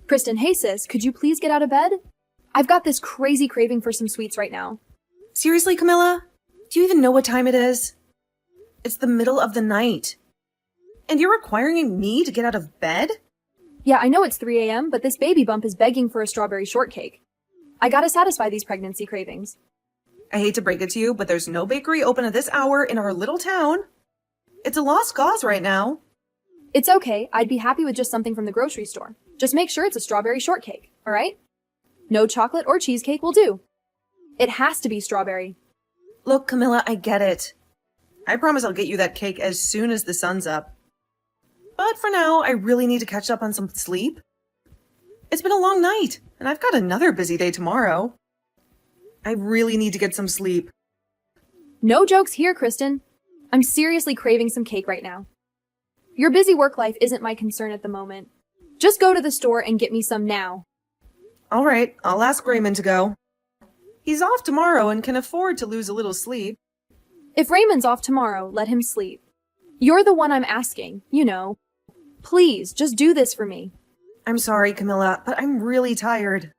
Kristen, hey sis, could you please get out of bed? I've got this crazy craving for some sweets right now. Seriously, Camilla? Do you even know what time it is? It's the middle of the night. And you're requiring me to get out of bed? Yeah, I know it's 3 a.m., but this baby bump is begging for a strawberry shortcake. I gotta satisfy these pregnancy cravings. I hate to break it to you, but there's no bakery open at this hour in our little town. It's a lost cause right now. It's okay, I'd be happy with just something from the grocery store. Just make sure it's a strawberry shortcake, alright? No chocolate or cheesecake will do. It has to be strawberry. Look, Camilla, I get it. I promise I'll get you that cake as soon as the sun's up. But for now, I really need to catch up on some sleep. It's been a long night, and I've got another busy day tomorrow. I really need to get some sleep. No jokes here, Kristen. I'm seriously craving some cake right now. Your busy work life isn't my concern at the moment. Just go to the store and get me some now. All right, I'll ask Raymond to go. He's off tomorrow and can afford to lose a little sleep. If Raymond's off tomorrow, let him sleep. You're the one I'm asking, you know. Please, just do this for me. I'm sorry, Camilla, but I'm really tired.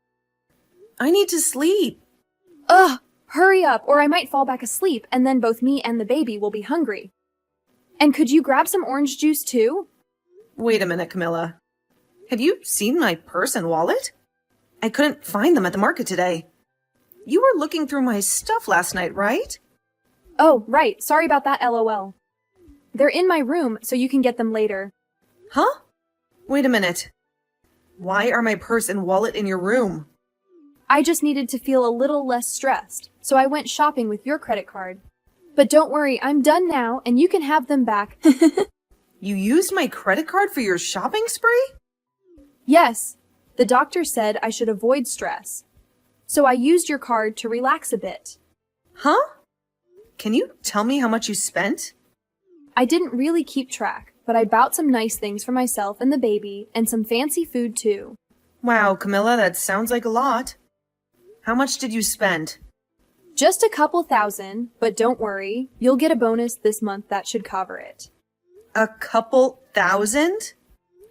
I need to sleep. Ugh, hurry up or I might fall back asleep and then both me and the baby will be hungry. And could you grab some orange juice too? Wait a minute, Camilla. Have you seen my purse and wallet? I couldn't find them at the market today. You were looking through my stuff last night, right? Oh, right. Sorry about that, LOL. They're in my room, so you can get them later. Huh? Wait a minute. Why are my purse and wallet in your room? I just needed to feel a little less stressed, so I went shopping with your credit card. But don't worry, I'm done now, and you can have them back. You used my credit card for your shopping spree? Yes. The doctor said I should avoid stress. So I used your card to relax a bit. Huh? Can you tell me how much you spent? I didn't really keep track, but I bought some nice things for myself and the baby, and some fancy food too. Wow, Camilla, that sounds like a lot. How much did you spend? Just a couple thousand, but don't worry, you'll get a bonus this month that should cover it. A couple thousand?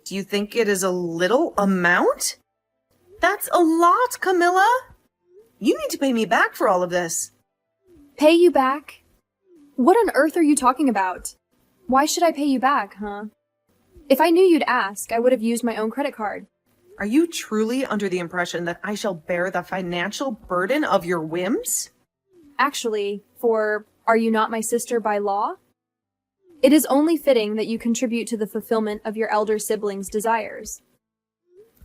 Do you think it is a little amount? That's a lot, Camilla. You need to pay me back for all of this. Pay you back? What on earth are you talking about? Why should I pay you back, huh? If I knew you'd ask, I would have used my own credit card. Are you truly under the impression that I shall bear the financial burden of your whims? Actually, are you not my sister by law? It is only fitting that you contribute to the fulfillment of your elder siblings' desires.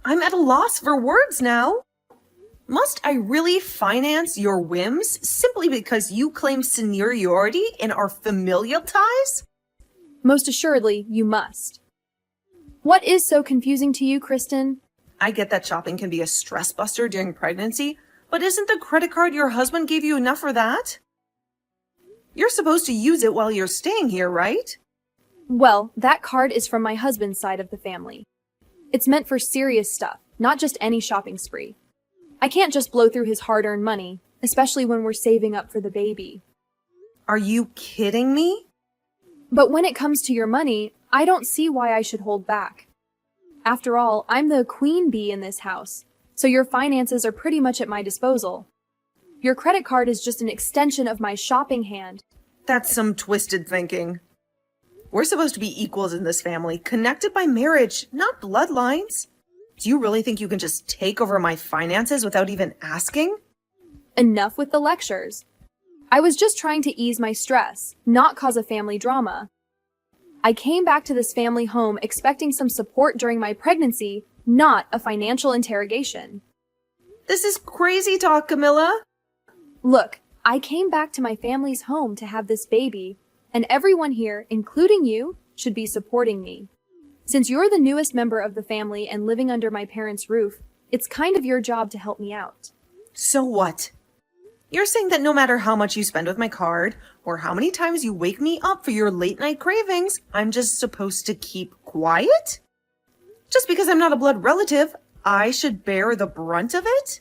I'm at a loss for words now. Must I really finance your whims simply because you claim seniority in our familial ties? Most assuredly, you must. What is so confusing to you, Kristen? I get that shopping can be a stress buster during pregnancy, but isn't the credit card your husband gave you enough for that? You're supposed to use it while you're staying here, right? Well, that card is from my husband's side of the family. It's meant for serious stuff, not just any shopping spree. I can't just blow through his hard-earned money, especially when we're saving up for the baby. Are you kidding me? But when it comes to your money, I don't see why I should hold back. After all, I'm the queen bee in this house, so your finances are pretty much at my disposal. Your credit card is just an extension of my shopping hand. That's some twisted thinking. We're supposed to be equals in this family, connected by marriage, not bloodlines. Do you really think you can just take over my finances without even asking? Enough with the lectures. I was just trying to ease my stress, not cause a family drama. I came back to this family home expecting some support during my pregnancy, not a financial interrogation. This is crazy talk, Camilla. Look, I came back to my family's home to have this baby, and everyone here, including you, should be supporting me. Since you're the newest member of the family and living under my parents' roof, it's kind of your job to help me out. So what? You're saying that no matter how much you spend with my card, or how many times you wake me up for your late-night cravings, I'm just supposed to keep quiet? Just because I'm not a blood relative, I should bear the brunt of it?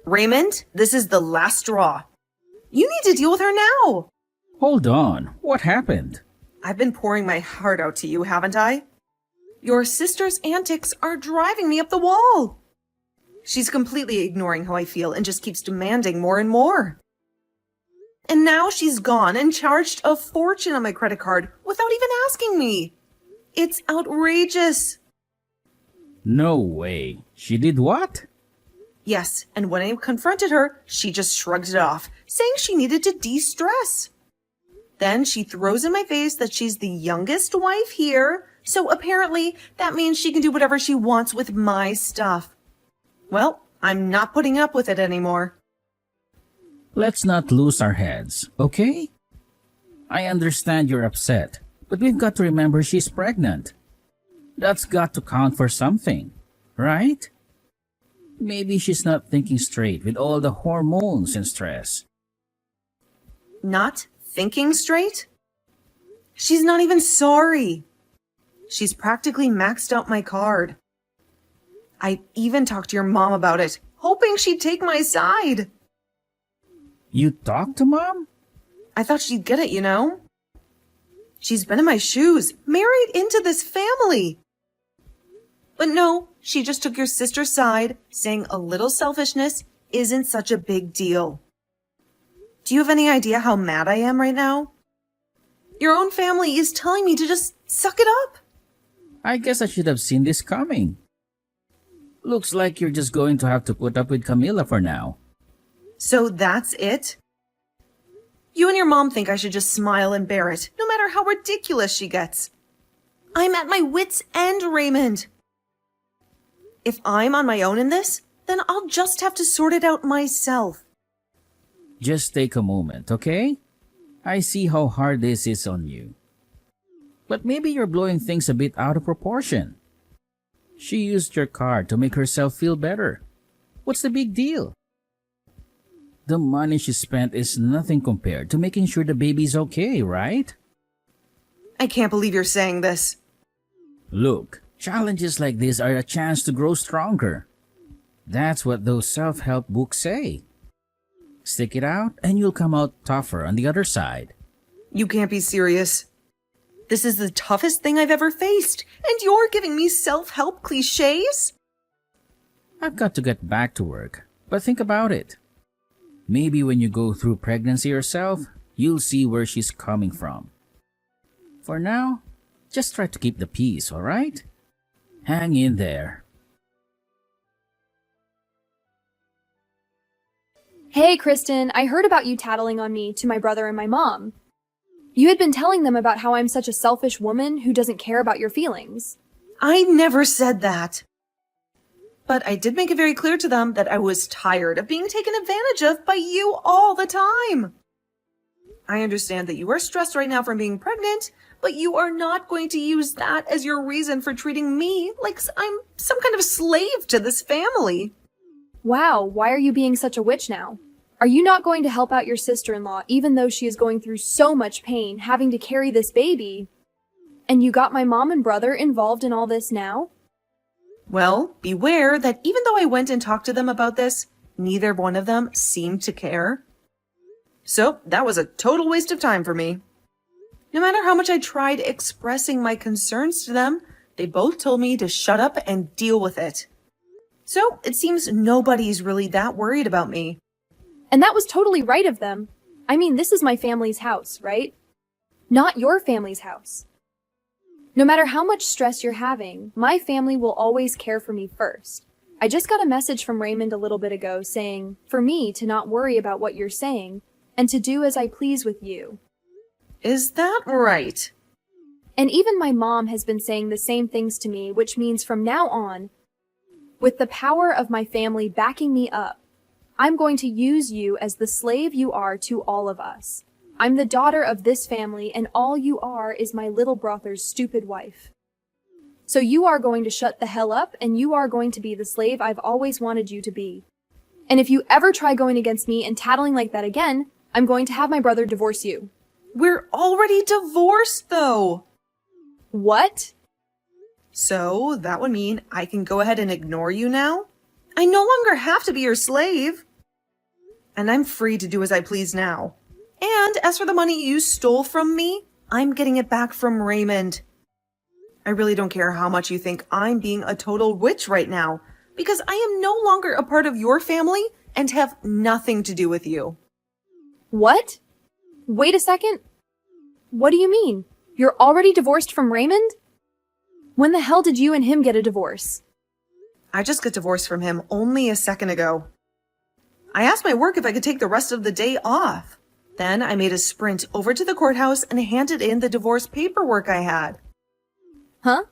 Raymond, this is the last straw. You need to deal with her now. Hold on. What happened? I've been pouring my heart out to you, haven't I? Your sister's antics are driving me up the wall. She's completely ignoring how I feel and just keeps demanding more and more. And now she's gone and charged a fortune on my credit card without even asking me. It's outrageous. No way. She did what? Yes, and when I confronted her, she just shrugged it off, saying she needed to de-stress. Then she throws in my face that she's the youngest wife here, so apparently that means she can do whatever she wants with my stuff. Well, I'm not putting up with it anymore. Let's not lose our heads, okay? I understand you're upset, but we've got to remember she's pregnant. That's got to count for something, right? Maybe she's not thinking straight with all the hormones and stress. Not thinking straight? She's not even sorry. She's practically maxed out my card. I even talked to your mom about it, hoping she'd take my side. You talked to Mom? I thought she'd get it, you know? She's been in my shoes, married into this family. But no, she just took your sister's side, saying a little selfishness isn't such a big deal. Do you have any idea how mad I am right now? Your own family is telling me to just suck it up. I guess I should have seen this coming. Looks like you're just going to have to put up with Camila for now. So that's it? You and your mom think I should just smile and bear it, no matter how ridiculous she gets. I'm at my wit's end, Raymond. If I'm on my own in this, then I'll just have to sort it out myself. Just take a moment, okay? I see how hard this is on you. But maybe you're blowing things a bit out of proportion. She used your card to make herself feel better. What's the big deal? The money she spent is nothing compared to making sure the baby's okay, right? I can't believe you're saying this. Look, challenges like this are a chance to grow stronger. That's what those self-help books say. Stick it out and you'll come out tougher on the other side. You can't be serious. This is the toughest thing I've ever faced, and you're giving me self-help cliches? I've got to get back to work, but think about it. Maybe when you go through pregnancy yourself, you'll see where she's coming from. For now, just try to keep the peace, alright? Hang in there. Hey, Kristen, I heard about you tattling on me to my brother and my mom. You had been telling them about how I'm such a selfish woman who doesn't care about your feelings. I never said that. But I did make it very clear to them that I was tired of being taken advantage of by you all the time. I understand that you are stressed right now from being pregnant, but you are not going to use that as your reason for treating me like I'm some kind of slave to this family. Wow, why are you being such a witch now? Are you not going to help out your sister-in-law even though she is going through so much pain having to carry this baby? And you got my mom and brother involved in all this now? Well, beware that even though I went and talked to them about this, neither one of them seemed to care. So that was a total waste of time for me. No matter how much I tried expressing my concerns to them, they both told me to shut up and deal with it. So it seems nobody's really that worried about me. And that was totally right of them. I mean, this is my family's house, right? Not your family's house. No matter how much stress you're having, my family will always care for me first. I just got a message from Raymond a little bit ago saying, for me to not worry about what you're saying, and to do as I please with you. Is that right? And even my mom has been saying the same things to me, which means from now on, with the power of my family backing me up, I'm going to use you as the slave you are to all of us. I'm the daughter of this family, and all you are is my little brother's stupid wife. So you are going to shut the hell up, and you are going to be the slave I've always wanted you to be. And if you ever try going against me and tattling like that again, I'm going to have my brother divorce you. We're already divorced, though. What? So that would mean I can go ahead and ignore you now? I no longer have to be your slave. And I'm free to do as I please now. And as for the money you stole from me, I'm getting it back from Raymond. I really don't care how much you think I'm being a total witch right now, because I am no longer a part of your family and have nothing to do with you. What? Wait a second. What do you mean? You're already divorced from Raymond? When the hell did you and him get a divorce? I just got divorced from him only a second ago. I asked my work if I could take the rest of the day off. Then I made a sprint over to the courthouse and handed in the divorce paperwork I had. Huh?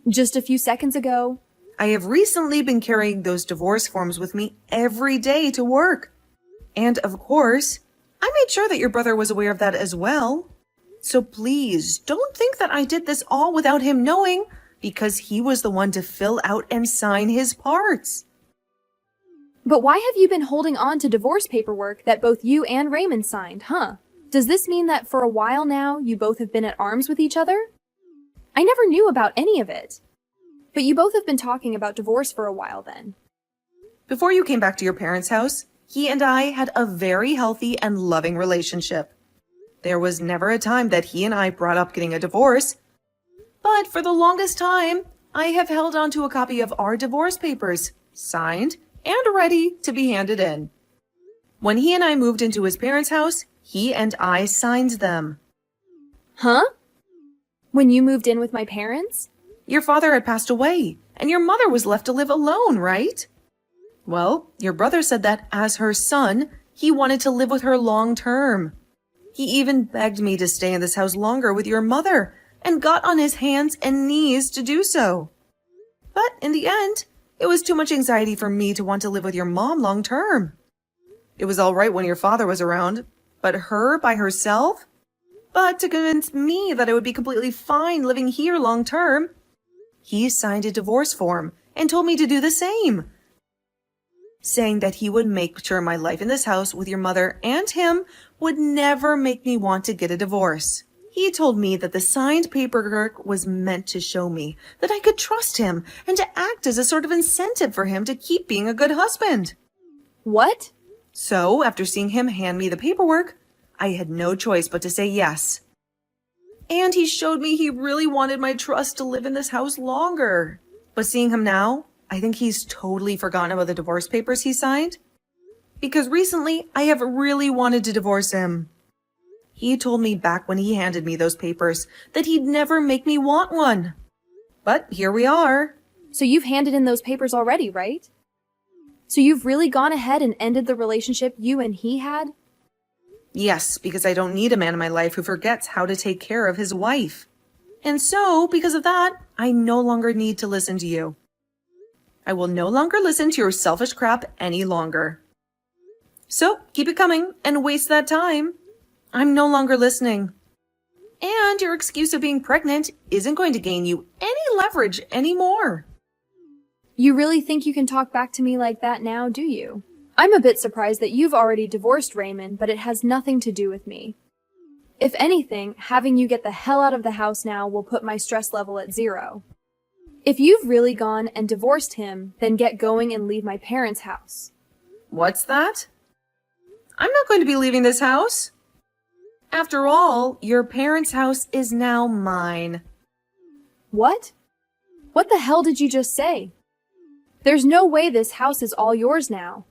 Just a few seconds ago? I have recently been carrying those divorce forms with me every day to work. And of course, I made sure that your brother was aware of that as well. So please, don't think that I did this all without him knowing, because he was the one to fill out and sign his parts. But why have you been holding on to divorce paperwork that both you and Raymond signed, huh? Does this mean that for a while now you both have been at arms with each other? I never knew about any of it. But you both have been talking about divorce for a while then. Before you came back to your parents' house, he and I had a very healthy and loving relationship. There was never a time that he and I brought up getting a divorce. But for the longest time, I have held on to a copy of our divorce papers, signed and ready to be handed in. When he and I moved into his parents' house, he and I signed them. Huh? When you moved in with my parents? Your father had passed away, and your mother was left to live alone, right? Well, your brother said that as her son, he wanted to live with her long term. He even begged me to stay in this house longer with your mother, and got on his hands and knees to do so. But in the end, it was too much anxiety for me to want to live with your mom long term. It was all right when your father was around, but her by herself? But to convince me that it would be completely fine living here long term, he signed a divorce form and told me to do the same, saying that he would make sure my life in this house with your mother and him would never make me want to get a divorce. He told me that the signed paperwork was meant to show me that I could trust him and to act as a sort of incentive for him to keep being a good husband. What? So, after seeing him hand me the paperwork, I had no choice but to say yes. And he showed me he really wanted my trust to live in this house longer. But seeing him now, I think he's totally forgotten about the divorce papers he signed. Because recently, I have really wanted to divorce him. He told me back when he handed me those papers that he'd never make me want one. But here we are. So you've handed in those papers already, right? So you've really gone ahead and ended the relationship you and he had? Yes, because I don't need a man in my life who forgets how to take care of his wife. And so, because of that, I no longer need to listen to you. I will no longer listen to your selfish crap any longer. So, keep it coming and waste that time. I'm no longer listening. And your excuse of being pregnant isn't going to gain you any leverage anymore. You really think you can talk back to me like that now, do you? I'm a bit surprised that you've already divorced Raymond, but it has nothing to do with me. If anything, having you get the hell out of the house now will put my stress level at 0. If you've really gone and divorced him, then get going and leave my parents' house. What's that? I'm not going to be leaving this house. After all, your parents' house is now mine. What? What the hell did you just say? There's no way this house is all yours now.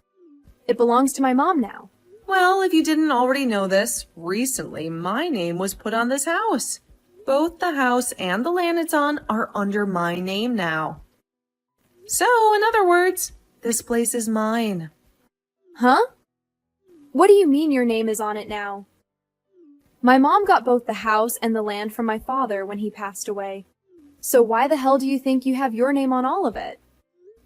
It belongs to my mom now. Well, if you didn't already know this, recently my name was put on this house. Both the house and the land it's on are under my name now. So, in other words, this place is mine. Huh? What do you mean your name is on it now? My mom got both the house and the land from my father when he passed away. So why the hell do you think you have your name on all of it?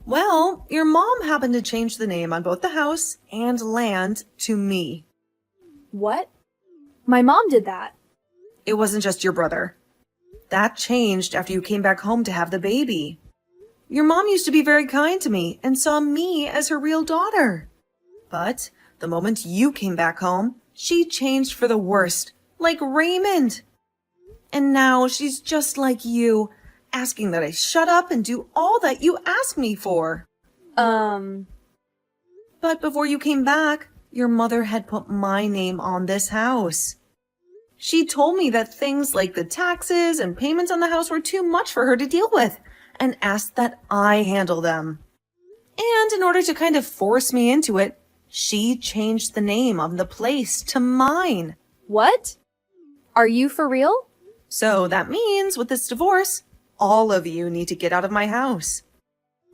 Well, your mom happened to change the name on both the house and land to me. What? My mom did that. It wasn't just your brother. That changed after you came back home to have the baby. Your mom used to be very kind to me and saw me as her real daughter. But the moment you came back home, she changed for the worst, like Raymond. And now she's just like you, asking that I shut up and do all that you ask me for. But before you came back, your mother had put my name on this house. She told me that things like the taxes and payments on the house were too much for her to deal with and asked that I handle them. And in order to kind of force me into it, she changed the name of the place to mine. What? Are you for real? So that means with this divorce, all of you need to get out of my house.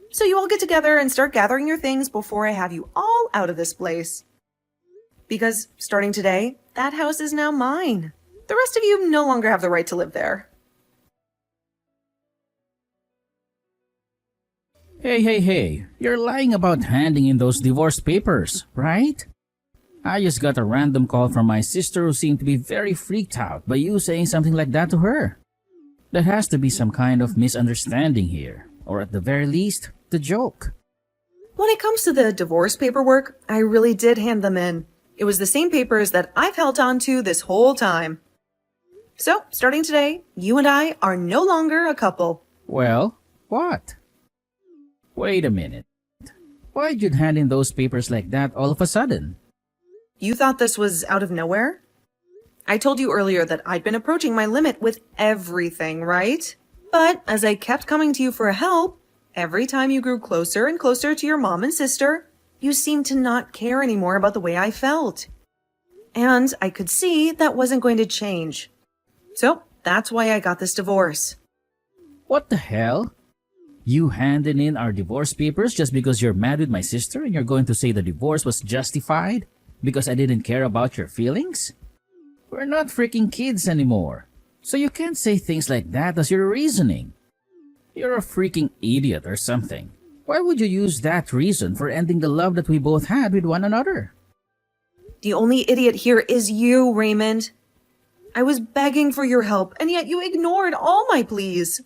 So you all get together and start gathering your things before I have you all out of this place. Because starting today, that house is now mine. The rest of you no longer have the right to live there. Hey, you're lying about handing in those divorce papers, right? I just got a random call from my sister who seemed to be very freaked out by you saying something like that to her. There has to be some kind of misunderstanding here, or at the very least, the joke. When it comes to the divorce paperwork, I really did hand them in. It was the same papers that I've held on to this whole time. So, starting today, you and I are no longer a couple. Well, what? Wait a minute. Why'd you hand in those papers like that all of a sudden? You thought this was out of nowhere? I told you earlier that I'd been approaching my limit with everything, right? But as I kept coming to you for help, every time you grew closer and closer to your mom and sister, you seemed to not care anymore about the way I felt. And I could see that wasn't going to change. So that's why I got this divorce. What the hell? You handed in our divorce papers just because you're mad with my sister and you're going to say the divorce was justified because I didn't care about your feelings? We're not freaking kids anymore, so you can't say things like that as your reasoning. You're a freaking idiot or something. Why would you use that reason for ending the love that we both had with one another? The only idiot here is you, Raymond. I was begging for your help, and yet you ignored all my pleas.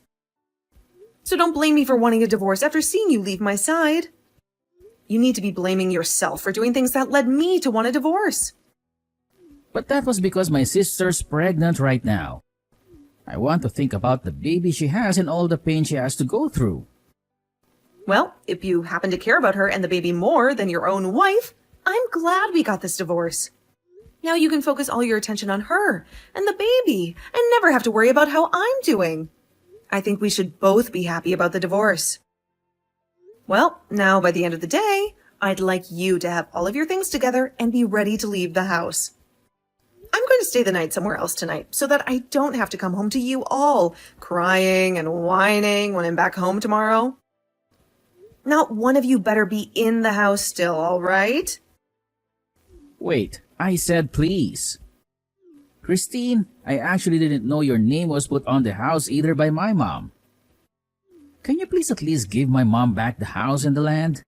So don't blame me for wanting a divorce after seeing you leave my side. You need to be blaming yourself for doing things that led me to want a divorce. But that was because my sister's pregnant right now. I want to think about the baby she has and all the pain she has to go through. Well, if you happen to care about her and the baby more than your own wife, I'm glad we got this divorce. Now you can focus all your attention on her and the baby and never have to worry about how I'm doing. I think we should both be happy about the divorce. Well, now by the end of the day, I'd like you to have all of your things together and be ready to leave the house. I'm going to stay the night somewhere else tonight so that I don't have to come home to you all crying and whining when I'm back home tomorrow. Not one of you better be in the house still, all right? Wait, I said please. Christine, I actually didn't know your name was put on the house either by my mom. Can you please at least give my mom back the house and the land?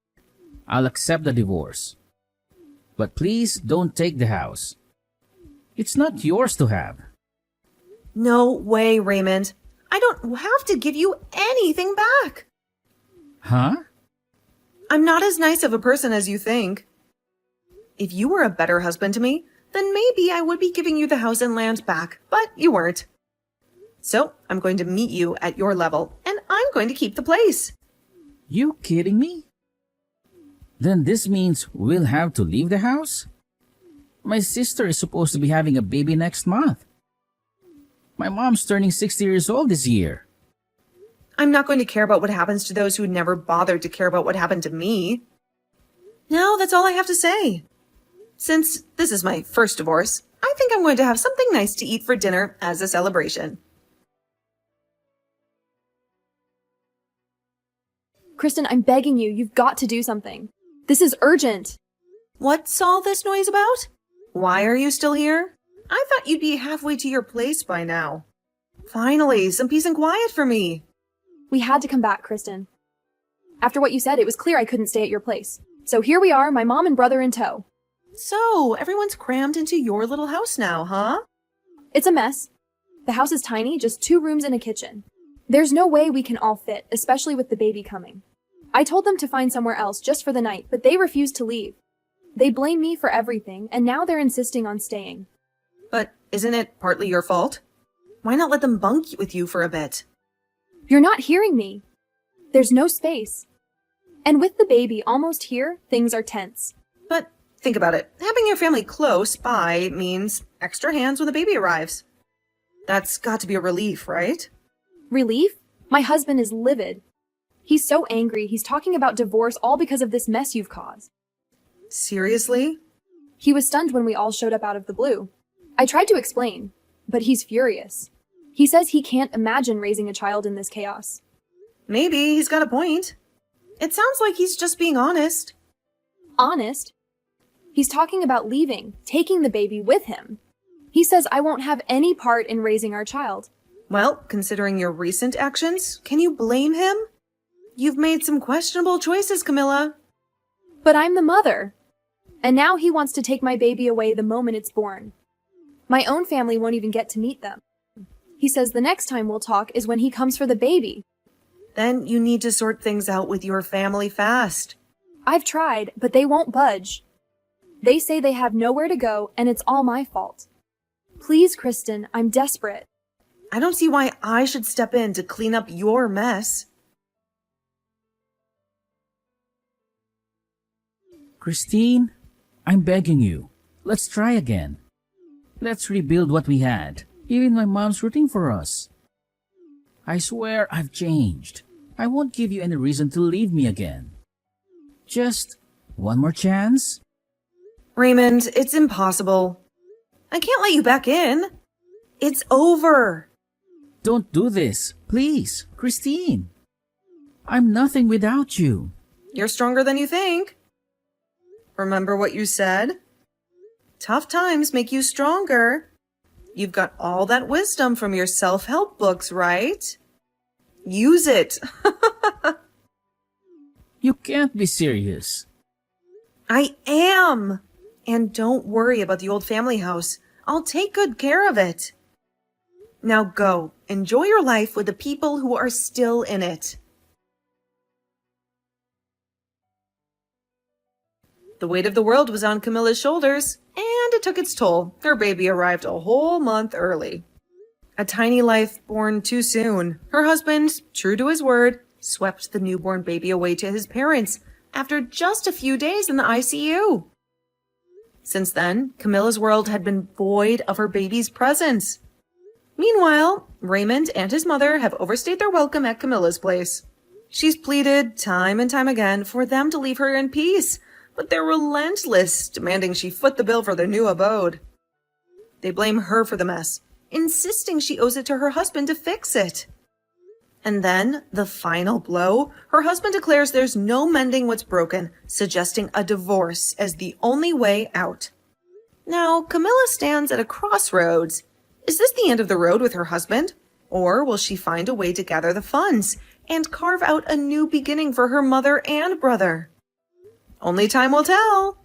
I'll accept the divorce. But please don't take the house. It's not yours to have. No way, Raymond. I don't have to give you anything back. Huh? I'm not as nice of a person as you think. If you were a better husband to me, then maybe I would be giving you the house and land back, but you weren't. So I'm going to meet you at your level, and I'm going to keep the place. You kidding me? Then this means we'll have to leave the house? My sister is supposed to be having a baby next month. My mom's turning 60 years old this year. I'm not going to care about what happens to those who never bothered to care about what happened to me. Now that's all I have to say. Since this is my first divorce, I think I'm going to have something nice to eat for dinner as a celebration. Kristen, I'm begging you, you've got to do something. This is urgent. What's all this noise about? Why are you still here? I thought you'd be halfway to your place by now. Finally, some peace and quiet for me. We had to come back, Kristen. After what you said, it was clear I couldn't stay at your place. So here we are, my mom and brother in tow. So, everyone's crammed into your little house now, huh? It's a mess. The house is tiny, just 2 rooms and a kitchen. There's no way we can all fit, especially with the baby coming. I told them to find somewhere else just for the night, but they refused to leave. They blame me for everything, and now they're insisting on staying. But isn't it partly your fault? Why not let them bunk with you for a bit? You're not hearing me. There's no space. And with the baby almost here, things are tense. But Think about it. Having your family close by means extra hands when the baby arrives. That's got to be a relief, right? Relief? My husband is livid. He's so angry, he's talking about divorce all because of this mess you've caused. Seriously? He was stunned when we all showed up out of the blue. I tried to explain, but he's furious. He says he can't imagine raising a child in this chaos. Maybe he's got a point. It sounds like he's just being honest. Honest? He's talking about leaving, taking the baby with him. He says I won't have any part in raising our child. Well, considering your recent actions, can you blame him? You've made some questionable choices, Camilla. But I'm the mother. And now he wants to take my baby away the moment it's born. My own family won't even get to meet them. He says the next time we'll talk is when he comes for the baby. Then you need to sort things out with your family fast. I've tried, but they won't budge. They say they have nowhere to go, and it's all my fault. Please, Kristen, I'm desperate. I don't see why I should step in to clean up your mess. Christine, I'm begging you. Let's try again. Let's rebuild what we had. Even my mom's rooting for us. I swear I've changed. I won't give you any reason to leave me again. Just one more chance? Raymond, it's impossible. I can't let you back in. It's over. Don't do this, please, Christine. I'm nothing without you. You're stronger than you think. Remember what you said? Tough times make you stronger. You've got all that wisdom from your self-help books, right? Use it. You can't be serious. I am. And don't worry about the old family house. I'll take good care of it. Now go. Enjoy your life with the people who are still in it. The weight of the world was on Camilla's shoulders, and it took its toll. Her baby arrived a whole month early. A tiny life born too soon. Her husband, true to his word, swept the newborn baby away to his parents after just a few days in the ICU. Since then, Camilla's world had been void of her baby's presence. Meanwhile, Raymond and his mother have overstayed their welcome at Camilla's place. She's pleaded time and time again for them to leave her in peace, but they're relentless, demanding she foot the bill for their new abode. They blame her for the mess, insisting she owes it to her husband to fix it. And then, the final blow, her husband declares there's no mending what's broken, suggesting a divorce as the only way out. Now, Camilla stands at a crossroads. Is this the end of the road with her husband? Or will she find a way to gather the funds and carve out a new beginning for her mother and brother? Only time will tell.